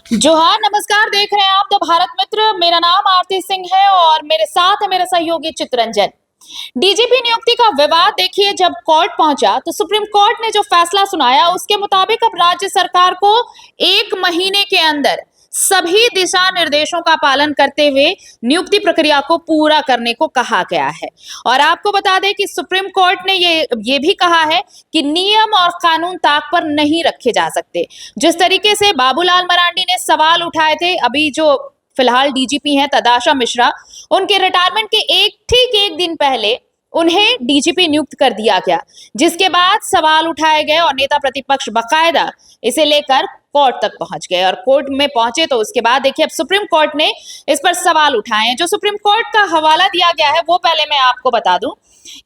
जोहार, नमस्कार। देख रहे हैं आप द भारत मित्र। मेरा नाम आरती सिंह है और मेरे साथ है मेरा सहयोगी चितरंजन। डीजीपी नियुक्ति का विवाद देखिए, जब कोर्ट पहुंचा तो सुप्रीम कोर्ट ने जो फैसला सुनाया उसके मुताबिक अब राज्य सरकार को 1 महीने के अंदर सभी दिशा निर्देशों का पालन करते हुए नियुक्ति प्रक्रिया को पूरा करने को कहा गया है। और आपको बता दें कि सुप्रीम कोर्ट ने ये भी कहा है कि नियम और कानून ताक पर नहीं रखे जा सकते। जिस तरीके से बाबूलाल मरांडी ने सवाल उठाए थे, अभी जो फिलहाल डीजीपी हैं तदाशा मिश्रा, उनके रिटायरमेंट के ठीक एक दिन पहले उन्हें डीजीपी नियुक्त कर दिया गया, जिसके बाद सवाल उठाए गए और नेता प्रतिपक्ष बकायदा इसे लेकर कोर्ट तक पहुंच गए। और कोर्ट में पहुंचे तो उसके बाद देखिए अब सुप्रीम कोर्ट ने इस पर सवाल उठाए हैं। जो सुप्रीम कोर्ट का हवाला दिया गया है वो पहले मैं आपको बता दूं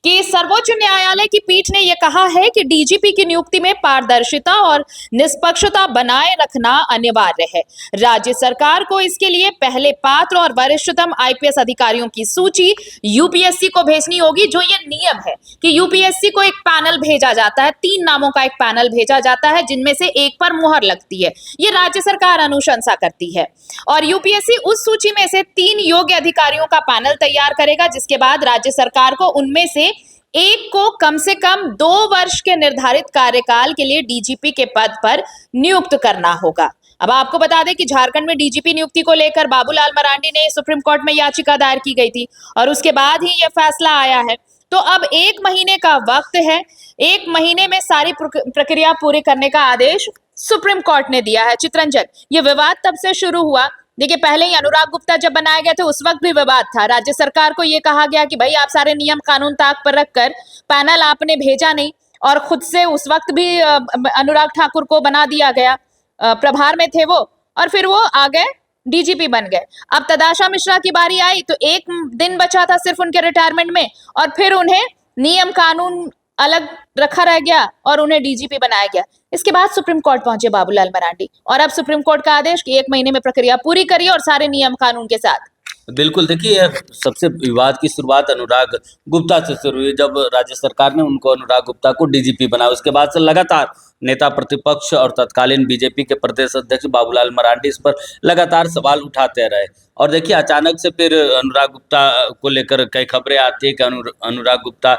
कि सर्वोच्च न्यायालय की पीठ ने यह कहा है कि डीजीपी की नियुक्ति में पारदर्शिता और निष्पक्षता बनाए रखना अनिवार्य है। राज्य सरकार को इसके लिए पहले पात्र और वरिष्ठतम आईपीएस अधिकारियों की सूची यूपीएससी को भेजनी होगी। जो ये नियम है कि यूपीएससी को एक पैनल भेजा जाता है, 3 नामों का एक पैनल भेजा जाता है, जिनमें से एक पर मुहर लगती है। ये राज्य सरकार अनुशंसा करती है और यूपीएससी उस सूची में से 3 योग्य अधिकारियों का पैनल तैयार करेगा, जिसके बाद राज्य सरकार को उनमें से एक को कम से कम 2 वर्ष के निर्धारित कार्यकाल के लिए डीजीपी के पद पर नियुक्त करना होगा। अब आपको बता दें कि झारखंड में डीजीपी नियुक्ति को लेकर बाबूलाल मरांडी ने सुप्रीम कोर्ट में याचिका दायर की गई थी और उसके बाद ही यह फैसला आया है। तो अब 1 महीने का वक्त है, 1 महीने में सारी प्रक्रिया पूरी करने का आदेश सुप्रीम कोर्ट ने दिया है। चितरंजन, ये विवाद तब से शुरू हुआ। देखिए, पहले ही अनुराग गुप्ता जब बनाए गए थे उस वक्त भी विवाद था। राज्य सरकार को यह कहा गया कि भाई आप सारे नियम कानून ताक पर रखकर पैनल आपने भेजा नहीं, और खुद से उस वक्त भी अनुराग ठाकुर को बना दिया गया, प्रभार में थे वो, और फिर वो आ गए डीजीपी बन गए। अब तदाशा मिश्रा की बारी आई तो 1 दिन बचा था सिर्फ उनके रिटायरमेंट में, और फिर उन्हें नियम कानून अलग रखा रह गया और उन्हें डीजीपी बनाया गया। इसके बाद सुप्रीम कोर्ट पहुंचे बाबूलाल मरांडी और अब सुप्रीम कोर्ट का आदेश कि 1 महीने में प्रक्रिया पूरी करिए और सारे नियम कानून के साथ। बिल्कुल, देखिए सबसे विवाद की शुरुआत अनुराग गुप्ता से शुरू हुई। जब राज्य सरकार ने उनको अनुराग गुप्ता को डीजीपी बनाया, उसके बाद से लगातार नेता प्रतिपक्ष और तत्कालीन बीजेपी के प्रदेश अध्यक्ष बाबूलाल मरांडी इस पर लगातार सवाल उठाते रहे। और देखिए अचानक से फिर अनुराग गुप्ता को लेकर कई खबरें आती है कि अनुराग गुप्ता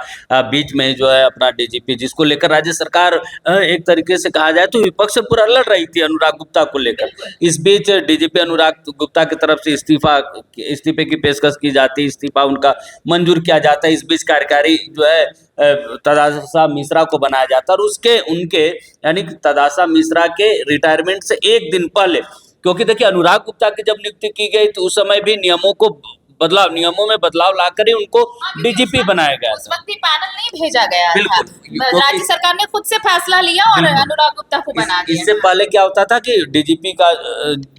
बीच में जो है अपना डीजीपी, जिसको लेकर राज्य सरकार एक तरीके से कहा जाए तो विपक्ष से पूरा लड़ रही थी अनुराग गुप्ता को लेकर। इस बीच डीजीपी अनुराग गुप्ता की तरफ से इस्तीफे की पेशकश की जाती है, इस्तीफा उनका मंजूर किया जाता है। इस बीच कार्यकारी जो है तदाशा मिश्रा को बनाया जाता है और उनके यानी कि तदाशा मिश्रा के रिटायरमेंट से 1 दिन पहले, क्योंकि देखिए अनुराग गुप्ता की जब नियुक्ति की गई तो उस समय भी नियमों में बदलाव लाकर ही उनको डीजीपी बनाया गया उस वक्त भी पैनल नहीं भेजा गया था। बिल्कुल, राज्य सरकार ने खुद से फैसला लिया और अनुराग गुप्ता को बना दिया। इससे पहले क्या होता था कि डीजीपी का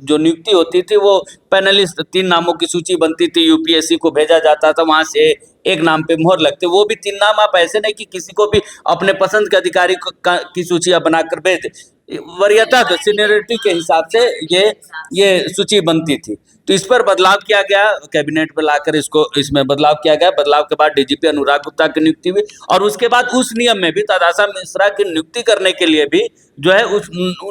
जो नियुक्ति होती थी वो पैनलिस्ट 3 नामों की सूची बनती थी, यूपीएससी को भेजा जाता था, वहां से एक नाम पे मोहर लगते। वो भी 3 नाम, आप ऐसे नहीं कि किसी को भी अपने पसंद के अधिकारी की सूची बनाकर भेज दे, वरीयता सीनियरिटी के हिसाब से ये सूची बनती थी। तो इस पर बदलाव किया गया, कैबिनेट पर लाकर इसमें बदलाव किया गया। बदलाव के बाद डीजीपी अनुराग गुप्ता की नियुक्ति हुई और उसके बाद उस नियम में भी तदाशा मिश्रा की नियुक्ति करने के लिए भी जो है उन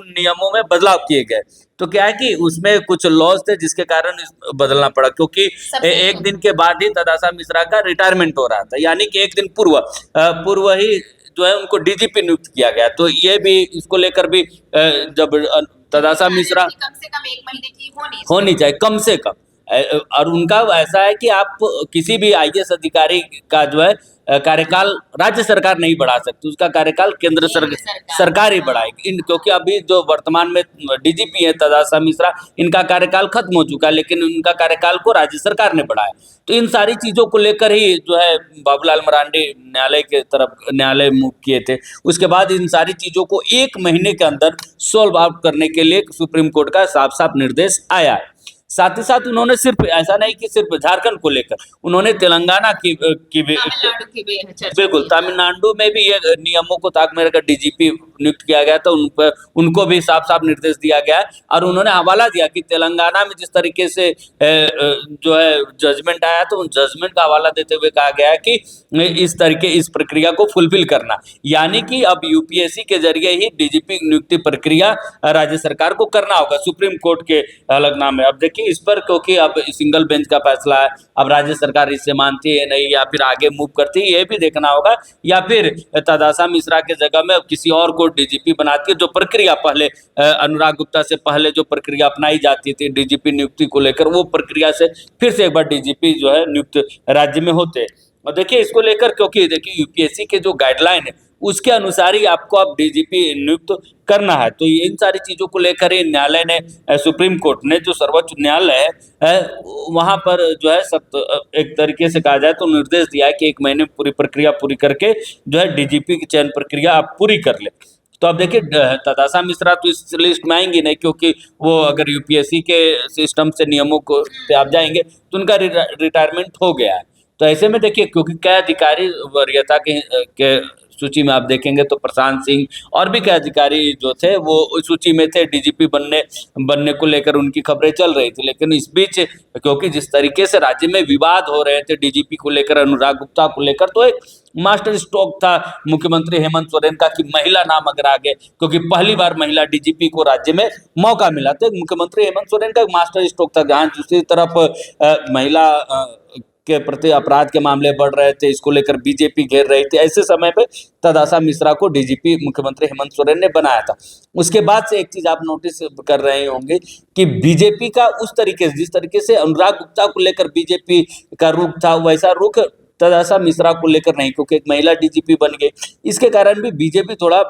नियमों में बदलाव किए गए। तो क्या है कि उसमें कुछ लॉज थे जिसके कारण बदलना पड़ा, क्योंकि 1 दिन के बाद ही तदाशा मिश्रा का रिटायरमेंट हो रहा था, यानी कि 1 दिन पूर्व ही जो है उनको डीजीपी नियुक्त किया गया। तो ये भी इसको लेकर भी जब तदाशा मिश्रा कम से कम 1 महीने की होनी चाहिए कम से कम। और उनका ऐसा है कि आप किसी भी आईएएस अधिकारी का जो है कार्यकाल राज्य सरकार नहीं बढ़ा सकती, उसका कार्यकाल केंद्र सरकार ही बढ़ाएगी। क्योंकि अभी जो वर्तमान में डीजीपी है तदाशा मिश्रा, इनका कार्यकाल खत्म हो चुका है, लेकिन उनका कार्यकाल को राज्य सरकार ने बढ़ाया। तो इन सारी चीज़ों को लेकर ही जो है बाबूलाल मरांडी न्यायालय मूव किए थे। उसके बाद इन सारी चीज़ों को 1 महीने के अंदर सॉल्व आउट करने के लिए सुप्रीम कोर्ट का साफ साफ निर्देश आया है। साथ ही साथ उन्होंने सिर्फ ऐसा नहीं कि सिर्फ झारखंड को लेकर, उन्होंने तेलंगाना की भी तमिलनाडु की भी चर्चा बिल्कुल की। तमिलनाडु में भी ये नियमों को ताक मेरे का डीजीपी नियुक्त किया गया था, उन पर उनको भी साफ साफ निर्देश दिया गया है और उन्होंने हवाला दिया कि तेलंगाना में जिस तरीके से जो है जजमेंट आया तो उन जजमेंट का हवाला देते हुए कहा गया है कि इस प्रक्रिया को फुलफिल करना, यानी कि अब यूपीएससी के जरिए ही डीजीपी नियुक्ति प्रक्रिया राज्य सरकार को करना होगा सुप्रीम कोर्ट के हलफनामे। अब देखिए इस पर, क्योंकि अब सिंगल बेंच का फैसला है, अब राज्य सरकार इससे मानती है नहीं या फिर आगे मूव करती है, ये भी देखना होगा, या फिर तदासा मिश्रा के जगह में अब किसी और को डीजीपी बनाती है। जो प्रक्रिया पहले अनुराग गुप्ता से पहले जो प्रक्रिया अपनाई जाती थी डीजीपी नियुक्ति को लेकर, वो प्रक्रिया से फिर से एक बार डीजीपी जो है नियुक्त राज्य में होते। और देखिए इसको लेकर, क्योंकि देखिए यूपीएससी के जो गाइडलाइन है उसके अनुसार ही आपको अब डीजीपी नियुक्त करना है। तो इन सारी चीजों को लेकर ही न्यायालय ने, सुप्रीम कोर्ट ने, जो सर्वोच्च न्यायालय है वहां पर जो है एक तरीके से कहा जाए तो निर्देश दिया है कि 1 महीने में पूरी प्रक्रिया पूरी करके जो है डीजीपी की चयन प्रक्रिया आप पूरी कर ले। तो अब देखिए तदासा मिश्रा तो इस लिस्ट में आएंगी नहीं, क्योंकि वो अगर यूपीएससी के सिस्टम से नियमों को पे आप जाएंगे तो उनका रिटायरमेंट हो गया है। तो ऐसे में देखिए, क्योंकि कई अधिकारी वरीयता के सूची में आप देखेंगे तो प्रशांत सिंह और भी कई अधिकारी जो थे वो उस सूची में थे, डीजीपी बनने को लेकर उनकी खबरें चल रही थी। लेकिन इस बीच क्योंकि जिस तरीके से राज्य में विवाद हो रहे थे डीजीपी को लेकर, अनुराग गुप्ता को लेकर, तो एक मास्टर स्ट्रोक था मुख्यमंत्री हेमंत सोरेन का कि महिला नाम अगर आ गए, क्योंकि पहली बार महिला डीजीपी को राज्य में मौका मिला। तो मुख्यमंत्री हेमंत सोरेन का एक मास्टर स्ट्रोक था, जहां दूसरी तरफ महिला के प्रति अपराध के मामले बढ़ रहे थे, इसको लेकर बीजेपी घेर रही थी। ऐसे समय पे तदासा मिश्रा को डीजीपी मुख्यमंत्री हेमंत सोरेन ने बनाया था। उसके बाद से एक चीज आप नोटिस कर रहे होंगे कि बीजेपी का उस तरीके से, जिस तरीके से अनुराग गुप्ता को लेकर बीजेपी का रुख था, वैसा रुख तदासा मिश्रा को लेकर नहीं, क्योंकि एक महिला डीजीपी बन गई। इसके कारण भी बीजेपी थोड़ा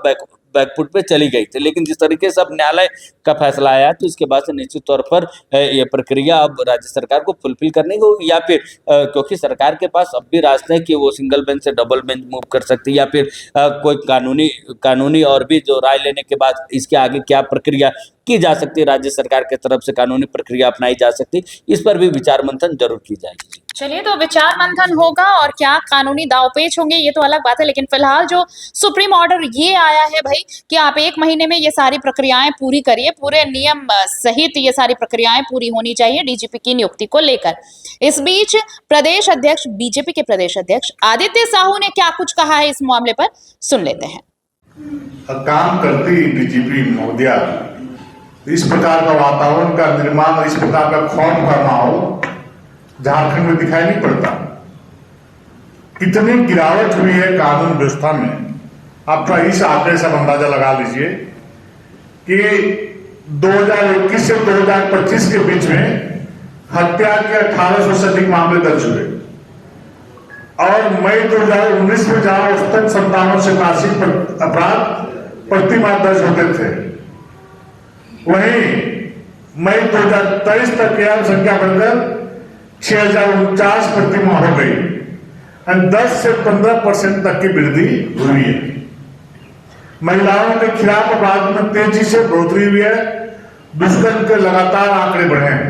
बैकफुट पे चली गई थी। लेकिन जिस तरीके से अब न्यायालय का फैसला आया तो इसके बाद से निश्चित तौर पर यह प्रक्रिया अब राज्य सरकार को फुलफिल करनी होगी, या फिर क्योंकि सरकार के पास अब भी रास्ते हैं कि वो सिंगल बेंच से डबल बेंच मूव कर सकती है, या फिर कोई कानूनी और भी जो राय लेने के बाद इसके आगे क्या प्रक्रिया की जा सकती है, राज्य सरकार की तरफ से कानूनी प्रक्रिया अपनाई जा सकती है, इस पर भी विचार मंथन जरूर की जाएगी। चलिए, तो विचार मंथन होगा और क्या कानूनी दावपेच होंगे ये तो अलग बात है, लेकिन फिलहाल जो सुप्रीम ऑर्डर ये आया है भाई कि आप 1 महीने में ये सारी प्रक्रियाएं पूरी करिए, पूरे नियम सहित ये सारी प्रक्रियाएं पूरी होनी चाहिए डीजीपी की नियुक्ति को लेकर। इस बीच प्रदेश अध्यक्ष, बीजेपी के प्रदेश अध्यक्ष आदित्य साहू ने क्या कुछ कहा है इस मामले पर, सुन लेते हैं। काम करती डीजीपी महोदया, इस प्रकार का वातावरण का निर्माण, इस प्रकार का खौफ का माहौल झारखंड में दिखाई नहीं पड़ता। कितनी गिरावट हुई है कानून व्यवस्था में, आप थोड़ा इस आंकड़े से अंदाजा लगा लीजिए कि 2021 से 2025 के बीच में हत्या के 1800 से अधिक मामले दर्ज हुए, और मई 2019 में जहां औसतन 57 अपराध प्रति माह दर्ज होते थे, वहीं मई 2023 तक यह संख्या बढ़कर 6049 प्रति माह हो गई, 10 से 15% तक की वृद्धि हुई है। महिलाओं के खिलाफ अपराध में तेजी से बढ़ोतरी हुई है, दुष्कर्म के लगातार आंकड़े बढ़े हैं।